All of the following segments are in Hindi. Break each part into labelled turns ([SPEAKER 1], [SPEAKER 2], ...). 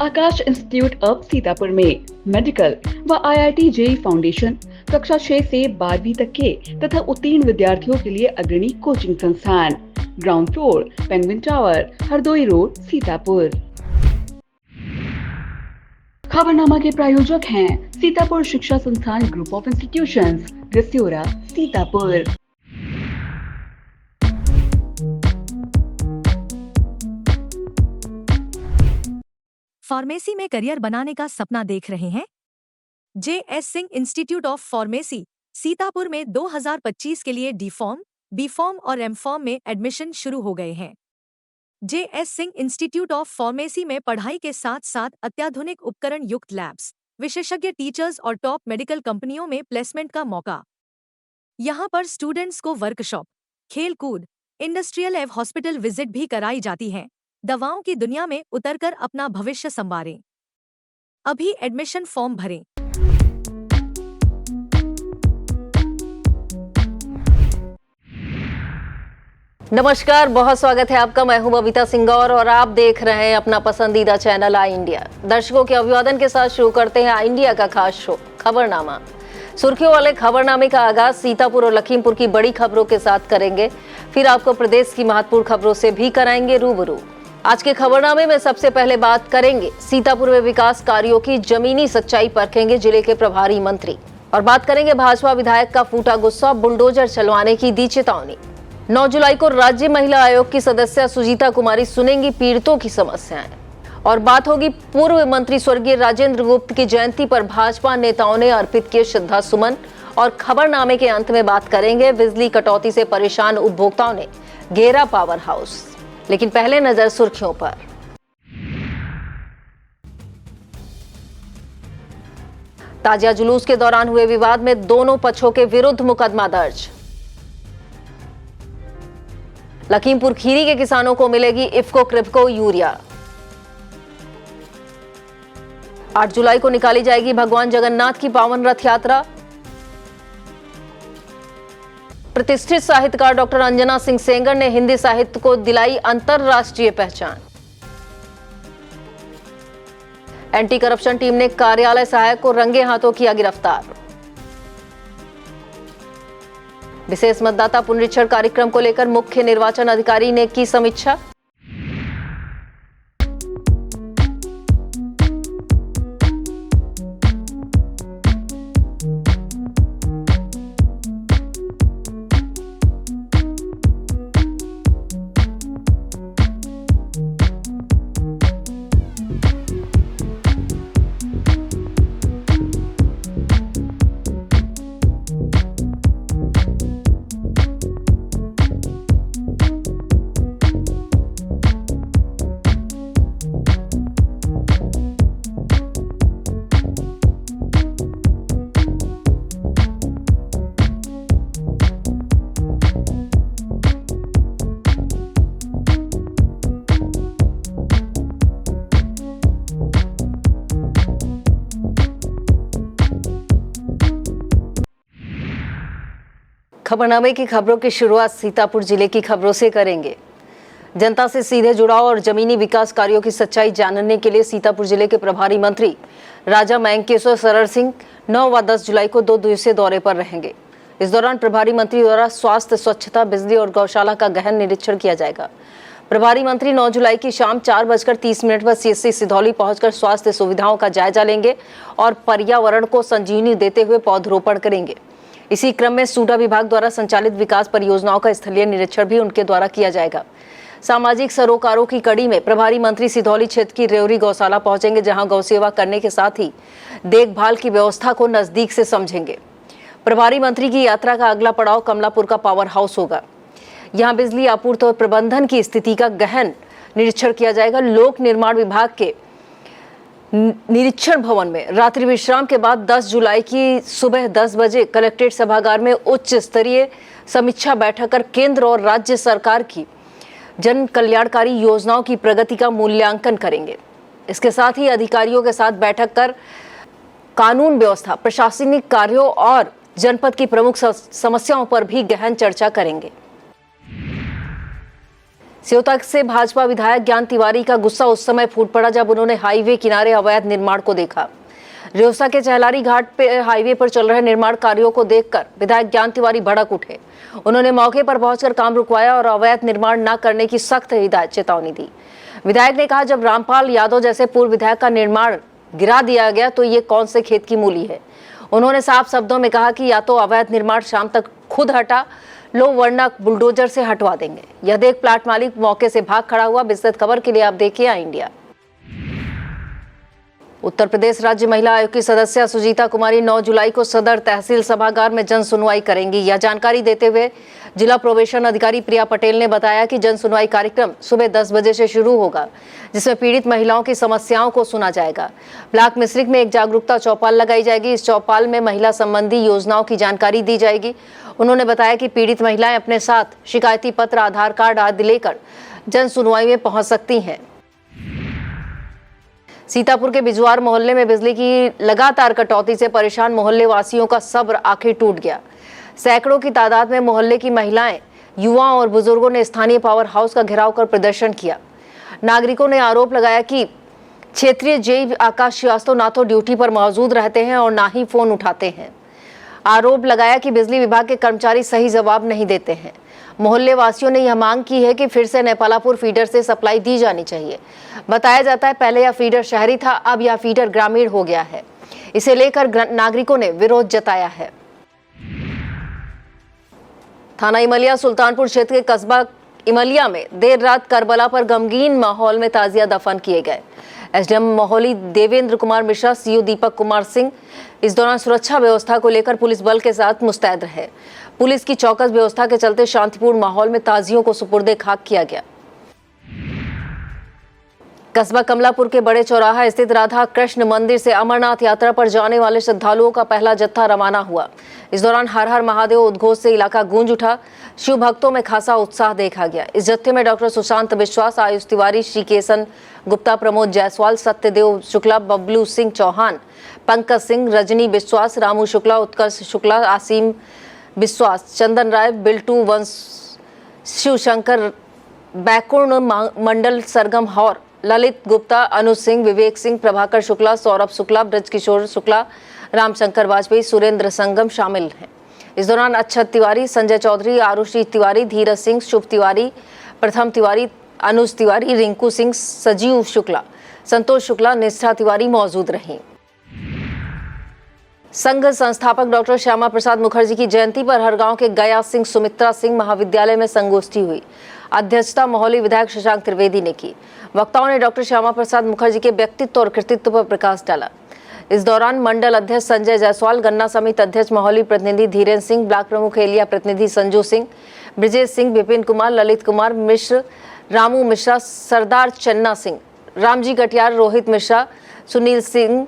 [SPEAKER 1] आकाश इंस्टीट्यूट ऑफ सीतापुर में मेडिकल व IIT जेईई फाउंडेशन कक्षा 6 से 12वीं तक के तथा उत्तीर्ण विद्यार्थियों के लिए अग्रणी कोचिंग संस्थान। Ground floor, penguin tower, Hardoi road, Sitapur. Khabarnama के प्रायोजक हैं Sitapur Shiksha Sansthan group of institutions, Rasiyora, Sitapur.
[SPEAKER 2] Pharmacy में करियर बनाने का सपना देख रहे हैं? JS Singh institute of pharmacy Sitapur में 2025 के लिए D.Pharm, B.Pharm और M.Pharm में एडमिशन शुरू हो गए हैं। JS Singh institute of pharmacy में पढ़ाई के साथ साथ अत्याधुनिक उपकरण युक्त लैब्स, विशेषज्ञ टीचर्स और टॉप मेडिकल कंपनियों में प्लेसमेंट का मौका। यहाँ पर स्टूडेंट्स को वर्कशॉप, खेल कूद, इंडस्ट्रियल एवं हॉस्पिटल विजिट भी कराई जाती है। दवाओं की दुनिया में उतरकर अपना भविष्य संवारें। अभी एडमिशन फॉर्म भरें।
[SPEAKER 3] नमस्कार, बहुत स्वागत है आपका। मैं हूं बबीता सिंगौर और आप देख रहे हैं अपना पसंदीदा चैनल आई इंडिया। दर्शकों के अभिवादन के साथ शुरू करते हैं आई इंडिया का खास शो खबरनामा। सुर्खियों वाले खबरनामे का आगाज सीतापुर और लखीमपुर की बड़ी खबरों के साथ करेंगे, फिर आपको प्रदेश की महत्वपूर्ण खबरों से भी कराएंगे रूबरू। आज के खबरनामे में सबसे पहले बात करेंगे सीतापुर में विकास कार्यों की जमीनी सच्चाई परखेंगे जिले के प्रभारी मंत्री, और बात करेंगे भाजपा विधायक का फूटा गुस्सा, बुलडोजर चलवाने की दी चेतावनी। 9 जुलाई को राज्य महिला आयोग की सदस्य सुजीता कुमारी सुनेंगी पीड़ितों की समस्याएं, और बात होगी पूर्व मंत्री स्वर्गीय राजेंद्र गुप्त की जयंती पर भाजपा नेताओं ने अर्पित किए श्रद्धा सुमन। और खबरनामे के अंत में बात करेंगे बिजली कटौती से परेशान उपभोक्ताओं ने घेरा पावर हाउस। लेकिन पहले नजर सुर्खियों पर। ताजिया जुलूस के दौरान हुए विवाद में दोनों पक्षों के विरुद्ध मुकदमा दर्ज। लखीमपुर खीरी के किसानों को मिलेगी इफ्को क्रिप्को यूरिया। 8 जुलाई को निकाली जाएगी भगवान जगन्नाथ की पावन रथ यात्रा। प्रतिष्ठित साहित्यकार डॉक्टर अंजना सिंह सेंगर ने हिंदी साहित्य को दिलाई अंतरराष्ट्रीय पहचान। एंटी करप्शन टीम ने कार्यालय सहायक को रंगे हाथों किया गिरफ्तार। विशेष मतदाता पुनरीक्षण कार्यक्रम को लेकर मुख्य निर्वाचन अधिकारी ने की समीक्षा। खबरनामे की खबरों की शुरुआत सीतापुर जिले की खबरों से करेंगे। जनता से सीधे जुड़ाव और जमीनी विकास कार्यों की सच्चाई जानने के लिए सीतापुर जिले के प्रभारी मंत्री राजा मैंकेश्वर सरर सिंह 9 व 10 जुलाई को 2 दिवसीय दौरे पर रहेंगे। इस दौरान प्रभारी मंत्री द्वारा स्वास्थ्य, स्वच्छता, बिजली और गौशाला का गहन निरीक्षण किया जाएगा। प्रभारी मंत्री 9 जुलाई की शाम 4:30 पर CSC सिधौली पहुंचकर स्वास्थ्य सुविधाओं का जायजा लेंगे और पर्यावरण को संजीवनी देते हुए पौधरोपण करेंगे। इसी क्रम में सूडा विभाग द्वारा संचालित विकास परियोजनाओं का स्थलीय निरीक्षण भी उनके द्वारा किया जाएगा। सामाजिक सरोकारों की कड़ी में प्रभारी मंत्री सिधौली क्षेत्र की रेवरी गौशाला पहुंचेंगे, जहां गौसेवा करने के साथ ही देखभाल की व्यवस्था को नजदीक से समझेंगे। प्रभारी मंत्री की यात्रा का अगला पड़ाव कमलापुर का पावर हाउस होगा। यहाँ बिजली आपूर्ति और प्रबंधन की स्थिति का गहन निरीक्षण किया जाएगा। लोक निर्माण विभाग के निरीक्षण भवन में रात्रि विश्राम के बाद 10 जुलाई की सुबह 10 बजे कलेक्ट्रेट सभागार में उच्च स्तरीय समीक्षा बैठक कर केंद्र और राज्य सरकार की जन कल्याणकारी योजनाओं की प्रगति का मूल्यांकन करेंगे। इसके साथ ही अधिकारियों के साथ बैठक कर कानून व्यवस्था, प्रशासनिक कार्यों और जनपद की प्रमुख समस्याओं पर भी गहन चर्चा करेंगे। सियोता से भाजपा विधायक ज्ञान तिवारी का गुस्सा उस समय फूट पड़ा जब उन्होंने हाईवे किनारे अवैध निर्माण को देखा। रियोसा के चहलारी घाट पे हाईवे पर चल रहे निर्माण कार्यों को देखकर विधायक ज्ञान तिवारी भड़क उठे। उन्होंने मौके पर पहुंचकर काम रुकवाया और अवैध निर्माण न करने की सख्त हिदायत चेतावनी दी। विधायक ने कहा, जब रामपाल यादव जैसे पूर्व विधायक का निर्माण गिरा दिया गया तो ये कौन से खेत की मूली है। उन्होंने साफ शब्दों में कहा कि या तो अवैध निर्माण शाम तक खुद हटा लो वरना बुलडोजर से हटवा देंगे। यह देख प्लाट मालिक मौके से भाग खड़ा हुआ। विस्तृत खबर के लिए आप देखिए आई इंडिया। उत्तर प्रदेश राज्य महिला आयोग की सदस्य सुजीता कुमारी 9 जुलाई को सदर तहसील सभागार में जन सुनवाई करेंगी। यह जानकारी देते हुए जिला प्रोबेशन अधिकारी प्रिया पटेल ने बताया कि जन सुनवाई कार्यक्रम सुबह 10 बजे से शुरू होगा, जिसमें पीड़ित महिलाओं की समस्याओं को सुना जाएगा। ब्लॉक मिश्रिक में एक जागरूकता चौपाल लगाई जाएगी। इस चौपाल में महिला संबंधी योजनाओं की जानकारी दी जाएगी। उन्होंने बताया कि पीड़ित महिलाएं अपने साथ शिकायती पत्र, आधार कार्ड आदि लेकर जन सुनवाई में पहुंच सकती हैं। सीतापुर के बिजवार मोहल्ले में बिजली की लगातार कटौती से परेशान मोहल्ले वासियों का सब्र आखिर टूट गया। सैकड़ों की तादाद में मोहल्ले की महिलाएं, युवाओं और बुजुर्गों ने स्थानीय पावर हाउस का घेराव कर प्रदर्शन किया। नागरिकों ने आरोप लगाया कि क्षेत्रीय जेई आकाश श्रीवास्तव ना तो ड्यूटी पर मौजूद रहते हैं और ना ही फोन उठाते हैं। आरोप लगाया कि बिजली विभाग के कर्मचारी सही जवाब नहीं देते हैं। मोहल्ले वासियों ने यह मांग की है कि फिर से नेपालापुर फीडर से सप्लाई दी जानी चाहिए। बताया जाता है पहले यह फीडर शहरी था, अब यह फीडर ग्रामीण हो गया है। इसे लेकर नागरिकों ने विरोध जताया है। थाना इमलिया सुल्तानपुर क्षेत्र के कस्बा इमलिया में देर रात करबला पर गमगीन माहौल में ताजिया दफन किए गए। एसडीएम मोहली देवेंद्र कुमार मिश्रा, सीओ दीपक कुमार सिंह इस दौरान सुरक्षा व्यवस्था को लेकर पुलिस बल के साथ मुस्तैद रहे। पुलिस की चौकस व्यवस्था के चलते शांतिपूर्ण माहौल में ताजियों को सुपुर्दे खाक किया गया। कस्बा कमलापुर के बड़े चौराहा स्थित राधा कृष्ण मंदिर से अमरनाथ यात्रा पर जाने वाले श्रद्धालुओं का पहला जत्था रवाना हुआ। इस दौरान हर हर महादेव उद्घोष से इलाका गूंज उठा। शिव भक्तों में खासा उत्साह देखा गया। इस जत्थे में डॉक्टर सुशांत विश्वास, आयुष तिवारी, श्रीकेशन गुप्ता, प्रमोद जायसवाल, सत्यदेव शुक्ला, बबलू सिंह चौहान, पंकज सिंह, रजनी विश्वास, रामू शुक्ला, उत्कर्ष शुक्ला, आसिम विश्वास, चंदन राय, बिल्टू वंश, शिवशंकर, बैकुर्ण मंडल, सरगम हौर, ललित गुप्ता, अनुज सिंह, विवेक सिंह, प्रभाकर शुक्ला, सौरभ शुक्ला, ब्रजकिशोर शुक्ला, रामशंकर वाजपेयी, सुरेंद्र संगम शामिल हैं। इस दौरान अक्षत तिवारी, संजय चौधरी, आरुषि तिवारी, धीरज सिंह, शुभ तिवारी, प्रथम तिवारी, अनुज तिवारी, रिंकू सिंह, सजीव शुक्ला, संतोष शुक्ला, निष्ठा तिवारी मौजूद रहीं। संघ संस्थापक डॉक्टर श्यामा प्रसाद मुखर्जी की जयंती पर हर गांव के गया सिंह सुमित्रा सिंह महाविद्यालय में संगोष्ठी हुई। अध्यक्षता मोहली विधायक शशांक त्रिवेदी ने की। वक्ताओं ने डॉक्टर श्यामा प्रसाद मुखर्जी के व्यक्तित्व और कृतित्व पर प्रकाश डाला। इस दौरान मंडल अध्यक्ष संजय जायसवाल, गन्ना समिति अध्यक्ष मोहली प्रतिनिधि धीरेन्द्र सिंह, ब्लॉक प्रमुख एलिया प्रतिनिधि संजू सिंह, ब्रिजेश सिंह, विपिन कुमार, ललित कुमार मिश्र, रामू मिश्रा, सरदार चन्ना सिंह, रामजी कटियार, रोहित मिश्रा, सुनील सिंह,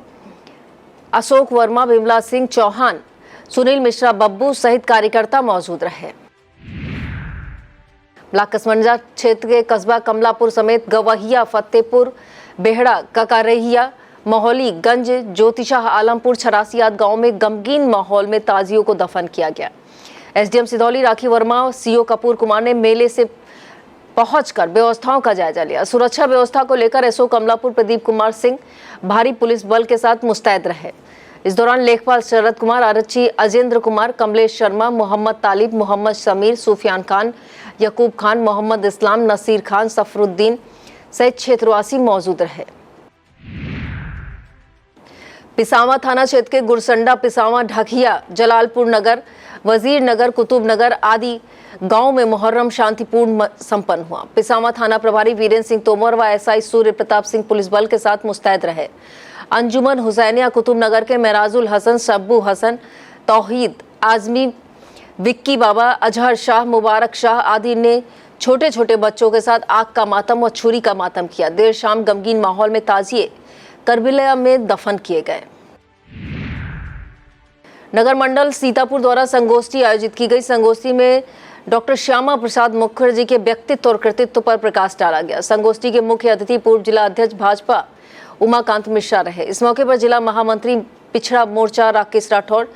[SPEAKER 3] अशोक वर्मा, बिमला सिंह चौहान, सुनील मिश्रा, बब्बू सहित कार्यकर्ता मौजूद रहे। ब्लॉक कसमंजा क्षेत्र के कस्बा कमलापुर समेत गवहिया, फतेहपुर, बेहड़ा, ककारेहिया, मोहली, गंज, ज्योतिशाह, आलमपुर, छरासियात गांव में गमगीन माहौल में ताजियों को दफन किया गया। एसडीएम सिधौली राखी वर्मा, सीओ कपूर कुमार ने मेले से पहुंचकर व्यवस्थाओं का जायजा लिया। सुरक्षा व्यवस्था को लेकर एसओ कमलापुर प्रदीप कुमार सिंह भारी पुलिस बल के साथ मुस्तैद रहे। इस दौरान लेखपाल शरद कुमार, आरक्षी अजेंद्र कुमार, कमलेश शर्मा, मोहम्मद तालिब, मोहम्मद समीर, सूफियान खान, यकूब खान, मोहम्मद इस्लाम, नसीर खान, सफरुद्दीन सहित क्षेत्रवासी मौजूद रहे। पिसावा थाना क्षेत्र के गुरसंडा, पिसावा, ढकिया, जलालपुर नगर, वजीर नगर, कुतुब नगर आदि गांव में मुहर्रम शांतिपूर्ण संपन्न हुआ। पिसावा थाना प्रभारी वीरेंद्र सिंह तोमर व एसआई सूर्य प्रताप सिंह पुलिस बल के साथ मुस्तैद रहे। अंजुमन हुसैनिया, कुतुब नगर के मेराजुल हसन, शब्बू हसन, तौहीद आजमी, विक्की बाबा, अजहर शाह, मुबारक शाह आदि ने छोटे छोटे बच्चों के साथ आग का मातम व छुरी का मातम किया। देर शाम गमगीन माहौल में ताजिए करबिला में दफन किए गए। नगर मंडल सीतापुर द्वारा संगोष्ठी आयोजित की गई। संगोष्ठी में डॉक्टर श्यामा प्रसाद मुखर्जी के व्यक्तित्व और कृतित्व पर प्रकाश डाला गया। संगोष्ठी के मुख्य अतिथि पूर्व जिला अध्यक्ष भाजपा उमाकांत मिश्रा रहे। इस मौके पर जिला महामंत्री पिछड़ा मोर्चा राकेश राठौड़,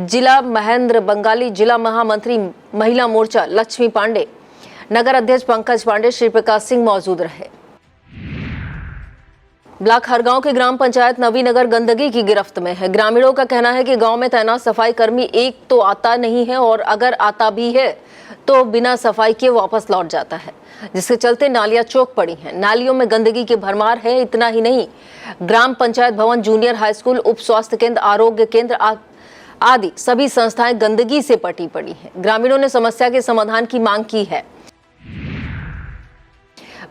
[SPEAKER 3] जिला महेंद्र बंगाली, जिला महामंत्री महिला मोर्चा लक्ष्मी पांडे, नगर अध्यक्ष पंकज पांडे, श्री प्रकाश सिंह मौजूद रहे। ब्लॉक हरगांव के ग्राम पंचायत नवीनगर गंदगी की गिरफ्त में है। ग्रामीणों का कहना है कि गांव में तैनात सफाई कर्मी एक तो आता नहीं है और अगर आता भी है तो बिना सफाई के वापस लौट जाता है, जिसके चलते नालियां चौक पड़ी हैं। नालियों में गंदगी की भरमार है। इतना ही नहीं, ग्राम पंचायत भवन, जूनियर हाई स्कूल, उप स्वास्थ्य केंद्र, आरोग्य केंद्र आदि सभी संस्थाएं गंदगी से पटी पड़ी हैं। ग्रामीणों ने समस्या के समाधान की मांग की है।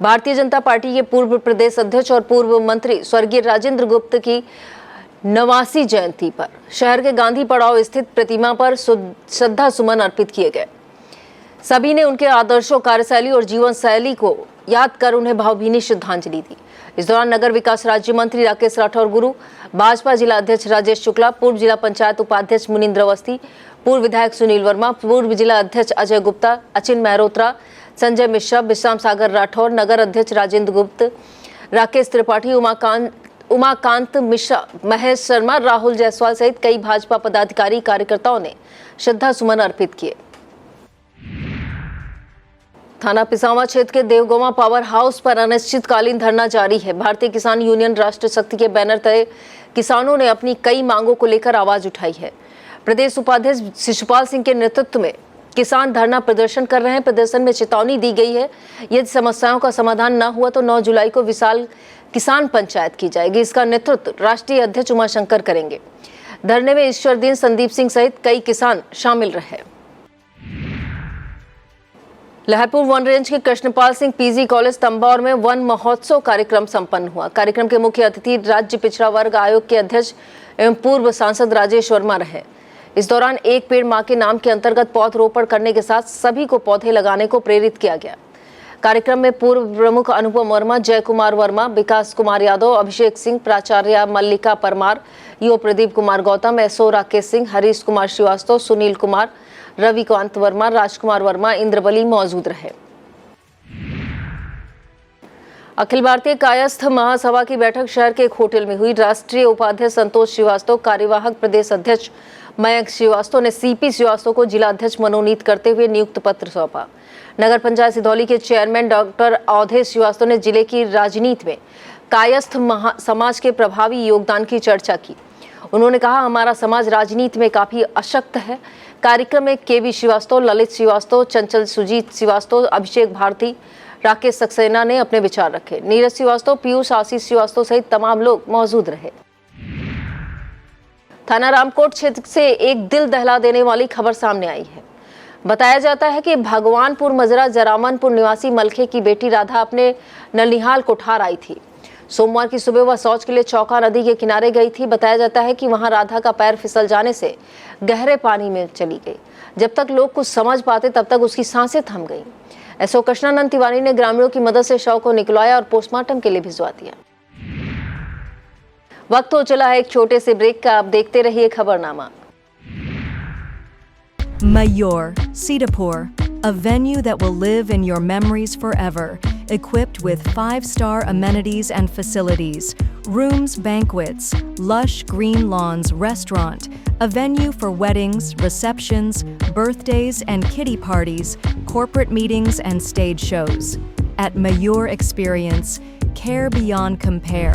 [SPEAKER 3] भारतीय जनता पार्टी के पूर्व प्रदेश अध्यक्ष और पूर्व मंत्री स्वर्गीय राजेंद्र गुप्त की 89वीं जयंती पर शहर के गांधी पड़ाव स्थित प्रतिमा पर श्रद्धा सुमन अर्पित किए गए। सभी ने उनके आदर्शों, कार्यशैली और जीवन शैली को याद कर उन्हें भावभीनी श्रद्धांजलि दी। इस दौरान नगर विकास राज्य मंत्री राकेश राठौर गुरु, भाजपा जिला अध्यक्ष राजेश शुक्ला, पूर्व जिला पंचायत उपाध्यक्ष मुनिंद्र अवस्थी, पूर्व विधायक सुनील वर्मा, पूर्व जिला अध्यक्ष अजय गुप्ता, अचिन मेहरोत्रा, संजय मिश्रा, विश्राम सागर राठौर, नगर अध्यक्ष राजेंद्र गुप्त, राकेश त्रिपाठी, उमाकांत मिश्रा, महेश शर्मा, राहुल जायसवाल सहित कई भाजपा पदाधिकारी कार्यकर्ताओं ने श्रद्धा सुमन अर्पित किए। थाना पिसावा क्षेत्र के देवगोमा पावर हाउस पर अनिश्चितकालीन धरना जारी है। भारतीय किसान यूनियन राष्ट्र शक्ति के बैनर तले किसानों ने अपनी कई मांगों को लेकर आवाज उठाई है। प्रदेश उपाध्यक्ष शिशुपाल सिंह के नेतृत्व में किसान धरना प्रदर्शन कर रहे हैं। प्रदर्शन में चेतावनी दी गई है, यदि समस्याओं का समाधान न हुआ तो 9 जुलाई को विशाल किसान पंचायत की जाएगी। इसका नेतृत्व राष्ट्रीय अध्यक्ष उमाशंकर करेंगे। धरने में ईश्वरदीन, संदीप सिंह सहित कई किसान शामिल रहे। लहरपुर वन रेंज के कृष्णपाल सिंह पीजी कॉलेज तंबौर में वन महोत्सव कार्यक्रम संपन्न हुआ। कार्यक्रम के मुख्य अतिथि राज्य पिछड़ा वर्ग आयोग के अध्यक्ष एवं पूर्व सांसद राजेश वर्मा रहे। इस दौरान एक पेड़ मां के नाम के अंतर्गत पौधरोपण करने के साथ सभी को पौधे लगाने को प्रेरित किया गया। कार्यक्रम में पूर्व प्रमुख अनुपम वर्मा, जय कुमार वर्मा, विकास कुमार यादव, अभिषेक सिंह, प्राचार्य मल्लिका परमार, यो प्रदीप कुमार गौतम, एसओ राकेश सिंह, हरीश कुमार श्रीवास्तव, सुनील कुमार, रविकांत वर्मा, राजकुमार वर्मा, इंद्रबली मौजूद रहे। अखिल भारतीय कायस्थ महासभा की बैठक शहर के एक होटल में हुई। राष्ट्रीय उपाध्यक्ष संतोष श्रीवास्तव, कार्यवाहक प्रदेश अध्यक्ष मयंक श्रीवास्तव ने सीपी श्रीवास्तव को जिला अध्यक्ष मनोनीत करते हुए नियुक्त पत्र सौंपा। नगर पंचायत सिधौली के चेयरमैन डॉक्टर अवधेश श्रीवास्तव ने जिले की राजनीति में कायस्थ समाज के प्रभावी योगदान की चर्चा की। उन्होंने कहा, हमारा समाज राजनीति में काफी अशक्त है। कार्यक्रम में केवी श्रीवास्तव, ललित श्रीवास्तव, चंचल सुजीत श्रीवास्तव, अभिषेक भारती, राकेश सक्सेना ने अपने विचार रखे। नीरज श्रीवास्तव, पीयूष, आशीष श्रीवास्तव सहित तमाम लोग मौजूद रहे। थाना रामकोट क्षेत्र से एक दिल दहला देने वाली खबर सामने आई है। बताया जाता है कि भगवानपुर मजरा जरामनपुर निवासी मलखे की बेटी राधा अपने ननिहाल कोठार आई थी। सोमवार की सुबह वह शौच के लिए चौका नदी के किनारे गई थी। बताया जाता है कि वहां राधा का पैर फिसल जाने से गहरे पानी में चली गई। जब तक लोग कुछ समझ पाते तब तक उसकी सांसें थम गईं। एसओ कृष्णानंद तिवारी ने ग्रामीणों की मदद से शव को निकलवाया और पोस्टमार्टम के लिए भिजवा दिया। वक्त हो चला है एक छोटे से ब्रेक का। आप देखते रहिए खबरनामा।
[SPEAKER 2] Mayur, Sitapur, a venue that will live in your memories forever, equipped with 5-star amenities and facilities, rooms, banquets, lush green lawns, restaurant, a venue for weddings, receptions, birthdays and kiddie parties, corporate meetings and stage shows. At Mayur Experience, care beyond compare.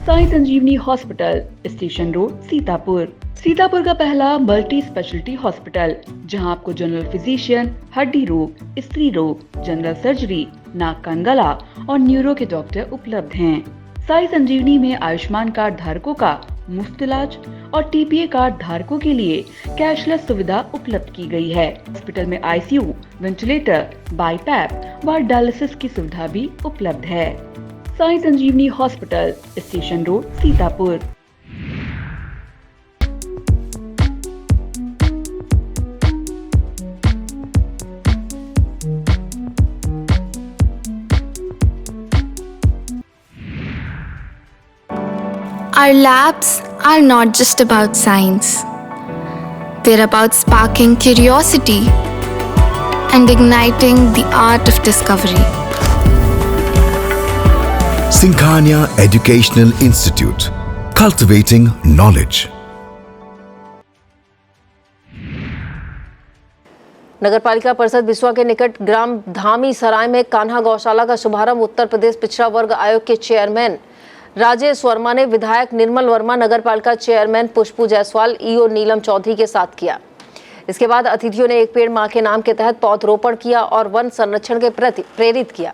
[SPEAKER 1] Sai Sanjeevani hospital, station road, Sitapur. Sitapur का पहला मल्टी स्पेशलिटी हॉस्पिटल, जहां आपको जनरल फिजिशियन, हड्डी रोग, स्त्री रोग, जनरल सर्जरी, नाक कान गला और न्यूरो के डॉक्टर उपलब्ध हैं। साई संजीवनी में आयुष्मान कार्ड धारकों का मुफ्त इलाज और टीपीए कार्ड धारकों के लिए कैशलेस सुविधा उपलब्ध की गई है। हॉस्पिटल में आईसीयू, वेंटिलेटर, बाईपैप व डायलिसिस की सुविधा भी उपलब्ध है। Sai Sanjeevani hospital, station road, Sitapur.
[SPEAKER 4] Our labs are not just about science. They're about sparking curiosity and igniting the art of discovery.
[SPEAKER 5] Singhania Educational Institute, cultivating knowledge.
[SPEAKER 3] नगरपालिका परिषद बिसवा के निकट ग्राम धामी सराय में कान्हा गौशाला का शुभारंभ उत्तर प्रदेश पिछड़ा वर्ग आयोग के चेयरमैन राजेश वर्मा ने विधायक निर्मल वर्मा, नगरपालिका चेयरमैन पुष्पू जायसवाल, ईओ नीलम चौधरी के साथ किया। इसके बाद अतिथियों ने एक पेड़ मां के नाम के तहत पौधरोपण किया और वन संरक्षण के प्रति प्रेरित किया।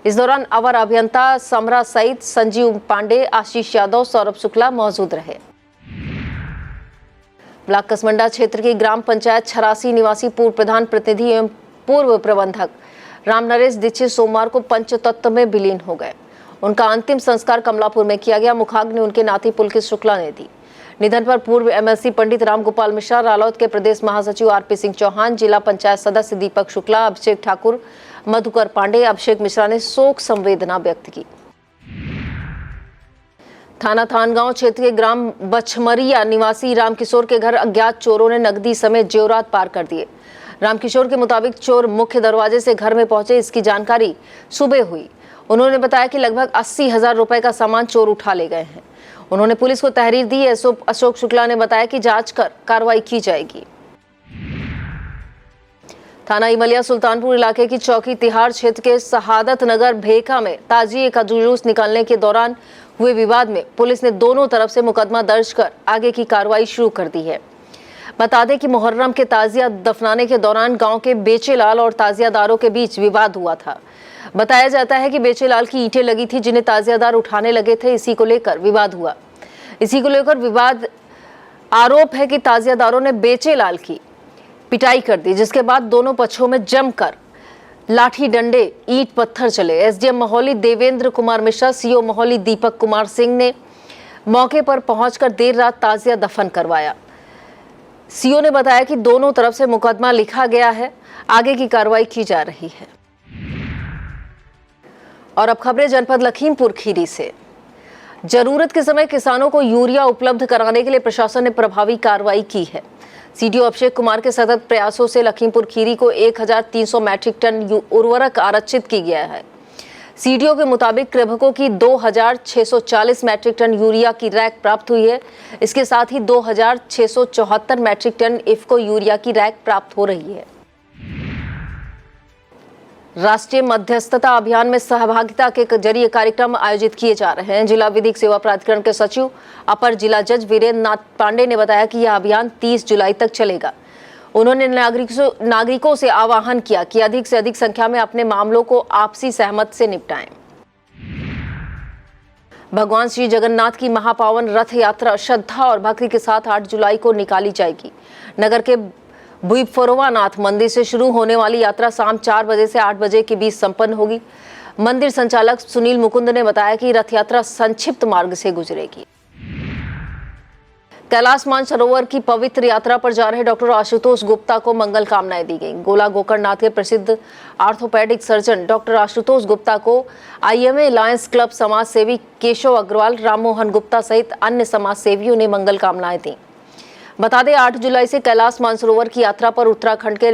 [SPEAKER 3] इस दौरान अवर अभियंता समरा सहित संजीव पांडे, आशीष यादव, सौरभ शुक्ला मौजूद रहे। ब्लॉक कसमंडा क्षेत्र की ग्राम पंचायत 86 निवासी पूर्व प्रधान प्रतिनिधि एवं पूर्व प्रबंधक राम नरेश दीक्षित सोमवार को पंचतत्व में विलीन हो गए। उनका अंतिम संस्कार कमलापुर में किया गया। मुखाग्नि उनके नाती पुलकित शुक्ला ने दी। निधन पर पूर्व एमएलसी पंडित राम गोपाल मिश्रा, रालोद के प्रदेश महासचिव आरपी सिंह चौहान, जिला पंचायत सदस्य दीपक शुक्ला, अभिषेक ठाकुर, मधुकर पांडे, अभिषेक मिश्रा ने शोक संवेदना व्यक्त की। थाना थानगांव क्षेत्र के ग्राम बछमरिया निवासी रामकिशोर के घर अज्ञात चोरों ने नकदी समेत जेवरात पार कर दिए। रामकिशोर के मुताबिक चोर मुख्य दरवाजे से घर में पहुंचे। इसकी जानकारी सुबह हुई। उन्होंने बताया कि लगभग 80,000 रुपए का सामान चोर उठा ले गए हैं। उन्होंने पुलिस को तहरीर दी। अशोक शुक्ला ने बताया कि जांच कर कार्रवाई की जाएगी। थाना इमलिया सुल्तानपुर इलाके की चौकी तिहाड़ क्षेत्र के शहादत नगर भेका में ताजिए का जुलूस निकालने के दौरान हुए विवाद में पुलिस ने दोनों तरफ से मुकदमा दर्ज कर आगे की कार्रवाई शुरू कर दी है। बता दें कि मुहर्रम के ताजिया दफनाने के दौरान गांव के बेचेलाल और ताजियादारों के बीच विवाद हुआ था। बताया जाता है कि बेचेलाल की ईंटें लगी थी जिन्हें ताजियादार उठाने लगे थे। इसी को लेकर विवाद आरोप है कि ताजियादारों ने बेचेलाल की पिटाई कर दी, जिसके बाद दोनों पक्षों में जमकर लाठी डंडे ईंट पत्थर चले। एसडीएम मोहौली देवेंद्र कुमार मिश्रा, सीओ मोहौली दीपक कुमार सिंह ने मौके पर पहुंचकर देर रात ताजिया दफन करवाया। सीओ ने बताया कि दोनों तरफ से मुकदमा लिखा गया है, आगे की कार्रवाई की जा रही है। और अब खबरें जनपद लखीमपुर खीरी से। जरूरत के समय किसानों को यूरिया उपलब्ध कराने के लिए प्रशासन ने प्रभावी कार्रवाई की है। सीडीओ अभिषेक कुमार के सतत प्रयासों से लखीमपुर खीरी को 1300 मैट्रिक टन उर्वरक आरक्षित की गया है। सीडीओ के मुताबिक कृभकों की 2640 मैट्रिक टन यूरिया की रैक प्राप्त हुई है। इसके साथ ही 2674 मैट्रिक टन इफ्को यूरिया की रैक प्राप्त हो रही है। राष्ट्रीय मध्यस्थता अभियान में सहभागिता के जरिए कार्यक्रम आयोजित किए जा रहे हैं। जिला विधिक सेवा प्राधिकरण के सचिव अपर जिला जज वीरेंद्र नाथ पांडे ने बताया कि यह अभियान 30 जुलाई तक चलेगा। उन्होंने नागरिकों से आह्वान किया कि अधिक से अधिक संख्या में अपने मामलों को आपसी सहमति से निपटाएं। भगवान श्री जगन्नाथ की महापावन रथ यात्रा श्रद्धा और भक्ति के साथ 8 जुलाई को निकाली जाएगी। नगर के भुईफरोवानाथ मंदिर से शुरू होने वाली यात्रा शाम 4 बजे से 8 बजे के बीच संपन्न होगी। मंदिर संचालक सुनील मुकुंद ने बताया कि रथ यात्रा संक्षिप्त मार्ग से गुजरेगी। कैलाश मानसरोवर की पवित्र यात्रा पर जा रहे डॉक्टर आशुतोष गुप्ता को मंगल कामनाएं दी गई। गोला गोकर्णनाथ के प्रसिद्ध orthopaedic surgeon doctor Ashutosh Gupta को आईएमए लायंस क्लब समाज सेवी केशव अग्रवाल, राम मोहन गुप्ता सहित अन्य समाज सेवियों ने मंगल कामनाएं दी। बता दें 8 जुलाई से कैलाश मानसरोवर की यात्रा पर उत्तराखंड के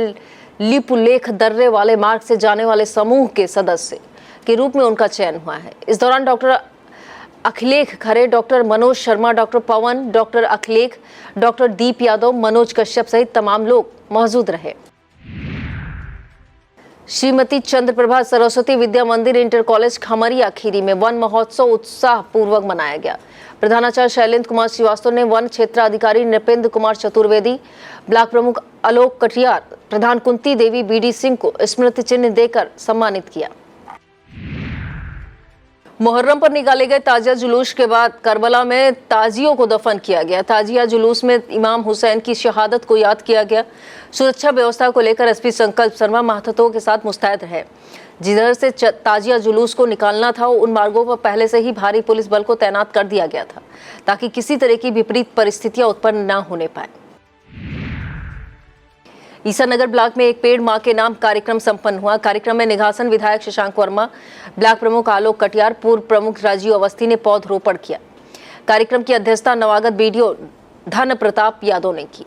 [SPEAKER 3] लिपुलेख दर्रे वाले मार्ग से जाने वाले समूह के सदस्य के रूप में उनका चयन हुआ है। इस दौरान डॉक्टर अखिलेख खरे, डॉक्टर मनोज शर्मा, डॉक्टर पवन, डॉक्टर अखिलेख, डॉक्टर दीप यादव, मनोज कश्यप सहित तमाम लोग मौजूद रहे। श्रीमती चंद्रप्रभा सरस्वती विद्या मंदिर इंटर कॉलेज खमरिया खीरी में वन महोत्सव उत्साह पूर्वक मनाया गया। प्रधानाचार्य शैलेंद्र कुमार श्रीवास्तव ने वन क्षेत्राधिकारी नृपेंद्र कुमार चतुर्वेदी, ब्लॉक प्रमुख आलोक कटियार, प्रधान कुंती देवी बीडी सिंह को स्मृति चिन्ह देकर सम्मानित किया। मुहर्रम पर निकाले गए ताजिया जुलूस के बाद करबला में ताजियों को दफन किया गया। ताजिया जुलूस में इमाम हुसैन की शहादत को याद किया गया। सुरक्षा व्यवस्था को लेकर एसपी संकल्प शर्मा महतों के साथ मुस्तैद रहे। जिधर से ताजिया जुलूस को निकालना था उन मार्गों पर पहले से ही भारी पुलिस बल को तैनात कर दिया गया था ताकि किसी तरह की विपरीत परिस्थितियां उत्पन्न न होने पाए। ईसानगर ब्लॉक में एक पेड़ मां के नाम कार्यक्रम संपन्न हुआ। कार्यक्रम में निघासन विधायक शशांक वर्मा, ब्लॉक प्रमुख आलोक कटियार, पूर्व प्रमुख राजीव अवस्थी ने पौधरोपण किया। कार्यक्रम की अध्यक्षता नवागत बीडीओ धन प्रताप यादव ने की।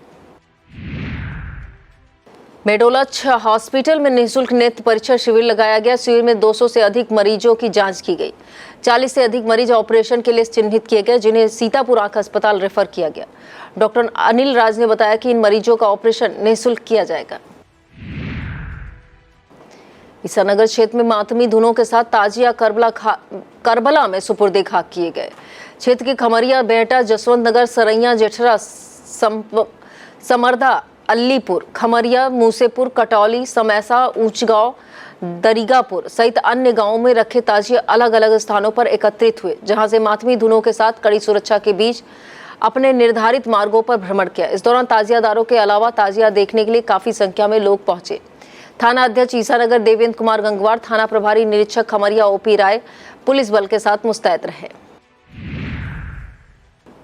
[SPEAKER 3] मेडोलच हॉस्पिटल में निःशुल्क नेत्र परीक्षा शिविर लगाया गया। शिविर में 200 से अधिक मरीजों की जांच की गई। 40 से अधिक मरीज ऑपरेशन के लिए चिन्हित किए गए, जिन्हें सीतापुर आंख अस्पताल रेफर किया गया। डॉक्टर अनिल राज ने बताया कि इन मरीजों का ऑपरेशन निःशुल्क किया जाएगा। ईसानगर क्षेत्र में मातमी धुनों के साथ ताजिया करबला में सुपुर्दे खाक किए गए। क्षेत्र के खमरिया, बेहटा, जसवंत नगर, सरैया, जेठरा, समरदा, अल्लीपुर, खमरिया, मूसेपुर, कटौली, समैसा, ऊंचगांव, दरिगापुर सहित अन्य गांवों में रखे ताजिए अलग अलग स्थानों पर एकत्रित हुए, जहां से मातमी धुनों के साथ कड़ी सुरक्षा के बीच अपने निर्धारित मार्गों पर भ्रमण किया। इस दौरान ताजियादारों के अलावा ताजिया देखने के लिए काफी संख्या में लोग पहुंचे। थाना अध्यक्ष ईसानगर देवेंद्र कुमार गंगवार, थाना प्रभारी निरीक्षक खमरिया ओपी राय पुलिस बल के साथ मुस्तैद रहे।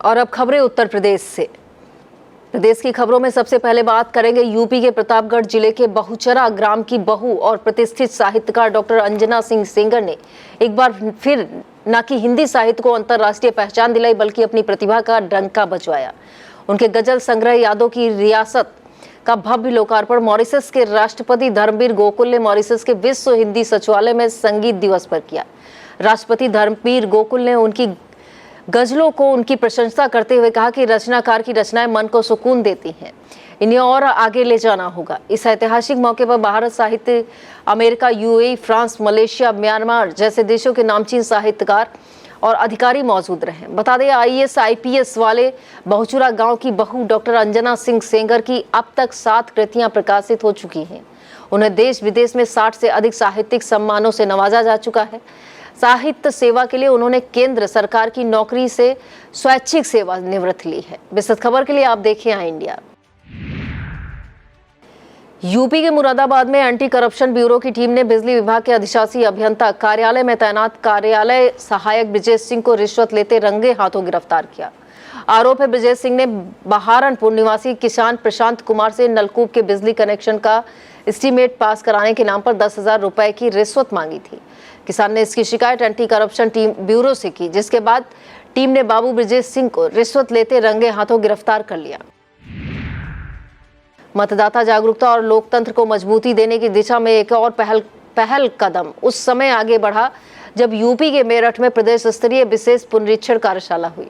[SPEAKER 3] और अब खबरें उत्तर प्रदेश से। प्रदेश की खबरों में सबसे पहले बात करेंगे यूपी के प्रतापगढ़ जिले के बहुचरा ग्राम की बहू और प्रतिष्ठित साहित्यकार डॉक्टर अंजना सिंह सेंगर ने एक बार फिर न कि हिंदी साहित्य को अंतर्राष्ट्रीय पहचान दिलाई, बल्कि अपनी प्रतिभा का डंका बजवाया। उनके गजल संग्रह यादों की रियासत का भव्य लोकार्पण मॉरिशस के राष्ट्रपति धर्मवीर गोकुल ने मॉरिशस के विश्व हिंदी सचिवालय में संगीत दिवस पर किया। राष्ट्रपति धर्मवीर गोकुल ने उनकी गजलों को उनकी प्रशंसा करते हुए कहा कि रचनाकार की रचनाएं मन को सुकून देती हैं, इन्हें और आगे ले जाना होगा। इस ऐतिहासिक मौके पर भारत साहित्य, America, UAE, France, Malaysia, Myanmar जैसे देशों के नामचीन साहित्यकार और अधिकारी मौजूद रहे। बता दें, आईएएस आईपीएस वाले बहुचुरा गांव की बहू डॉक्टर अंजना सिंह सेंगर की अब तक 7 कृतियां प्रकाशित हो चुकी हैं। उन्हें देश विदेश में 60 से अधिक साहित्यिक सम्मानों से नवाजा जा चुका है। साहित्य सेवा के लिए उन्होंने केंद्र सरकार की नौकरी से स्वैच्छिक सेवा निवृत्त ली है। विस्तृत खबर के लिए आप देखें आई इंडिया। यूपी के मुरादाबाद में एंटी करप्शन ब्यूरो की टीम ने बिजली विभाग के अधिशासी अभियंता कार्यालय में तैनात कार्यालय सहायक ब्रिजेश सिंह को रिश्वत लेते रंगे हाथों गिरफ्तार किया। आरोप है ब्रिजेश सिंह ने बहारनपुर निवासी किसान प्रशांत कुमार से नलकूप के बिजली कनेक्शन का एस्टीमेट पास कराने के नाम पर 10,000 रुपए की रिश्वत मांगी थी। किसान ने इसकी शिकायत एंटी करप्शन टीम ब्यूरो से की, जिसके बाद टीम ने बाबू ब्रिजेश सिंह को रिश्वत लेते रंगे हाथों गिरफ्तार कर लिया। मतदाता जागरूकता और लोकतंत्र को मजबूती देने की दिशा में एक और पहल कदम उस समय आगे बढ़ा जब यूपी के मेरठ में प्रदेश स्तरीय विशेष पुनरीक्षण कार्यशाला हुई।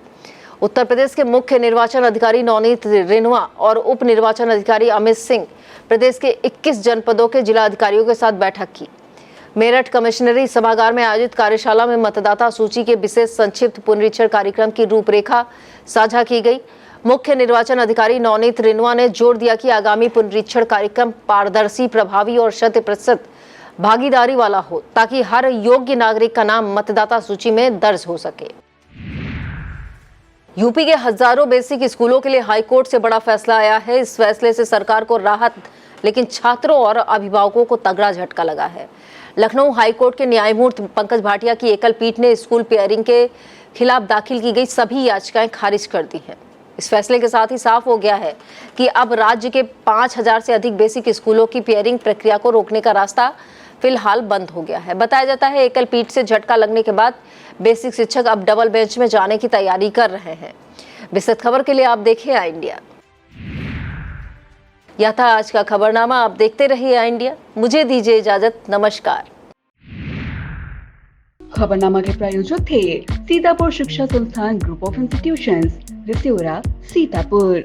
[SPEAKER 3] उत्तर प्रदेश के मुख्य निर्वाचन अधिकारी नवनीत रेणुआ और उप निर्वाचन अधिकारी अमित सिंह प्रदेश के 21 जनपदों के जिला अधिकारियों के साथ बैठक की। मेरठ कमिश्नरी सभागार में आयोजित कार्यशाला में मतदाता सूची के विशेष संक्षिप्त पुनरीक्षण कार्यक्रम की रूपरेखा साझा की गई। मुख्य निर्वाचन अधिकारी नवनीत रेणुआ ने जोर दिया कि आगामी पुनरीक्षण कार्यक्रम पारदर्शी, प्रभावी और 100% भागीदारी वाला हो, ताकि हर योग्य नागरिक का नाम मतदाता सूची में दर्ज हो सके। यूपी के हजारों बेसिक स्कूलों के लिए हाईकोर्ट से बड़ा फैसला आया है। इस फैसले से सरकार को राहत, लेकिन छात्रों और अभिभावकों को तगड़ा झटका लगा है। लखनऊ हाईकोर्ट के न्यायमूर्ति पंकज भाटिया की एकल पीठ ने स्कूल पेयरिंग के खिलाफ दाखिल की गई सभी याचिकाएं खारिज कर दी हैं। इस फैसले के साथ ही साफ हो गया है कि अब राज्य के 5,000 से अधिक बेसिक स्कूलों की पेयरिंग प्रक्रिया को रोकने का रास्ता फिलहाल बंद हो गया है। बताया जाता है एकल पीठ से झटका लगने के बाद बेसिक शिक्षक अब डबल बेंच में जाने की तैयारी कर रहे हैं। विस्तृत खबर के लिए आप देखिए आई इंडिया। यह था आज का खबरनामा। आप देखते रहिए आई इंडिया। मुझे दीजिए इजाजत। नमस्कार।
[SPEAKER 1] खबरनामा के प्रायोजक थे Sitapur Shiksha Sansthan group of institutions, रिसियोरा, Sitapur.